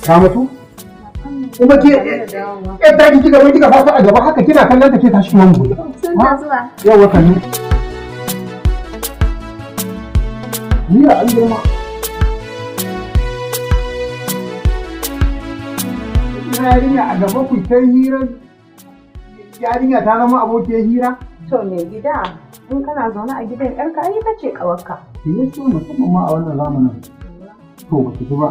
Ka mutu? Kuma ke yadda kike gaba kika fasa a gaba haka kina kallon ta ke tashi nan gobe. Sun da zuwa. Yawa kan ni ya an girma. Yarinya a gaba ku ta hira, yarinya ta zama abokiyar hira. To me gida, in kana zaune a gidan ƴarka ai ita ce ƙawarka. Ke yi so musamman ma a wannan zamanin. To ba ki ji ba.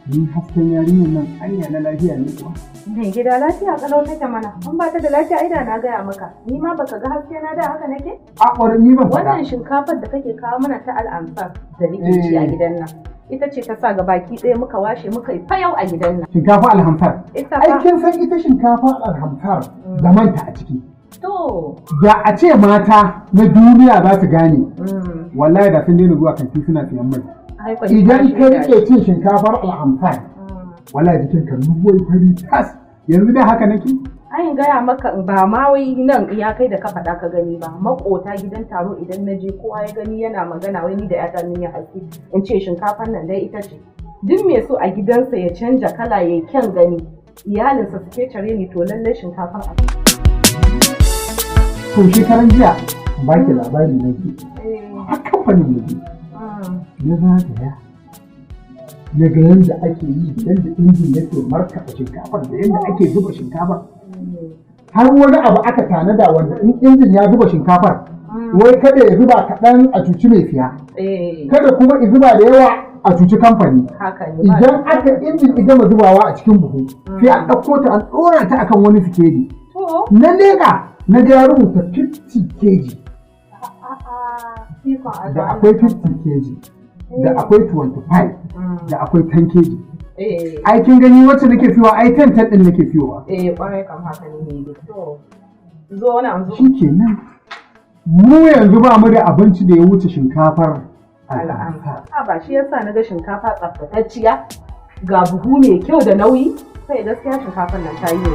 Ni hasken yarinyar nan anya na lafiya ne kuwa. Me gida lafiya kalau take mana, in ba ta da lafiya ai da na gaya maka. Ni ma baka ga haske na da haka nake? A ƙwarar ni ban faɗa. Wannan shinkafar da kake kawo mana ta al'amfar da nake ci a gidan nan. Ita ce ta sa gabaki ɗaya muka washe muka yi fayau a gidan nan. Shinkafa alhamfar. Ita Ai kin san ita shinkafa alhamfar da manta a ciki. To. Da a ce mata na duniya za su gane. Wallahi da sun daina zuwa kanti suna siyan mai. Idan ka rike cin shinkafar alhamfar. Wallahi jikin ka ruwai fari tas. Yanzu dai haka nake? Ayin gaya maka ba ma wai nan iya kai da ka faɗa ka gani ba, makota gidan taro idan na je kowa ya gani yana magana wai ni da yata min ya haske in ce shinkafan nan dai ita ce. Duk me so a gidansa ya canja kala yayi kyan gani iyalinsa su ke cire ni to lallai shinkafan a. To shekaran jiya ba ki labari na ke. A kamfanin mu ne. Na zagaya. Na ga yadda ake yi yadda injin yake markaɗa shinkafar da yadda ake zuba shinkafar. Har wani abu aka tanada wanda in injin ya zuba shinkafar wai kada ya zuba kaɗan a cuci mai siya. Kada kuma ya zuba da yawa a cuci kamfani. Idan aka injin ya gama zubawa a cikin buhu sai an ɗauko ta an ɗora ta akan wani sikeli. Na leƙa na ga ya rubuta 50 kg. Da akwai 50 kg. Da akwai 25. Da akwai 10 kg. Ai kin gani wacce nake fiwa ai 10 din nake fiwa. Kwarai kam haka ne. To zo wani an zo. Shikenan. Mu yanzu ba mu da abinci da ya wuce shinkafar al'amfar. Ba shi yasa na ga shinkafa tsaftatacciya ga buhu mai kyau da nauyi sai gaskiya shinkafar nan ta yi ne.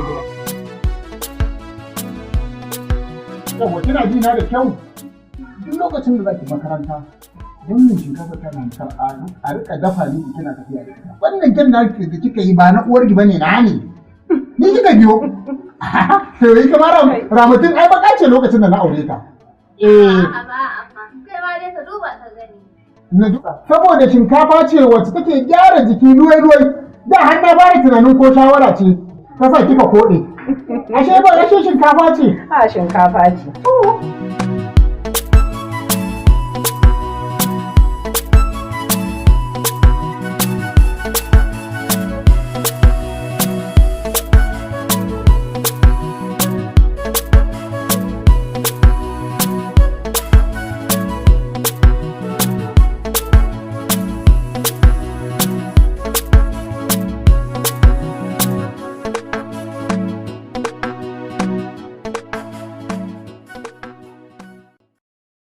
Yawa kina ji na da kyau. Duk lokacin da zaki makaranta wannan shinkafa tana karɓa a rika dafa ni kina tafiya da ita. Wannan kin da kika yi ba na uwar ki bane na ne. Ni kika biyo. Sai kamar Ramatin ai baka ce lokacin da na aure ka. Kai ma dai ka duba ka gani. Saboda shinkafa ce wacce take gyara jiki ruwai-ruwai. Da har na fara tunanin ko shawara ce ta sa kika koɗe. Ashe shinkafa ce. Shinkafa ce.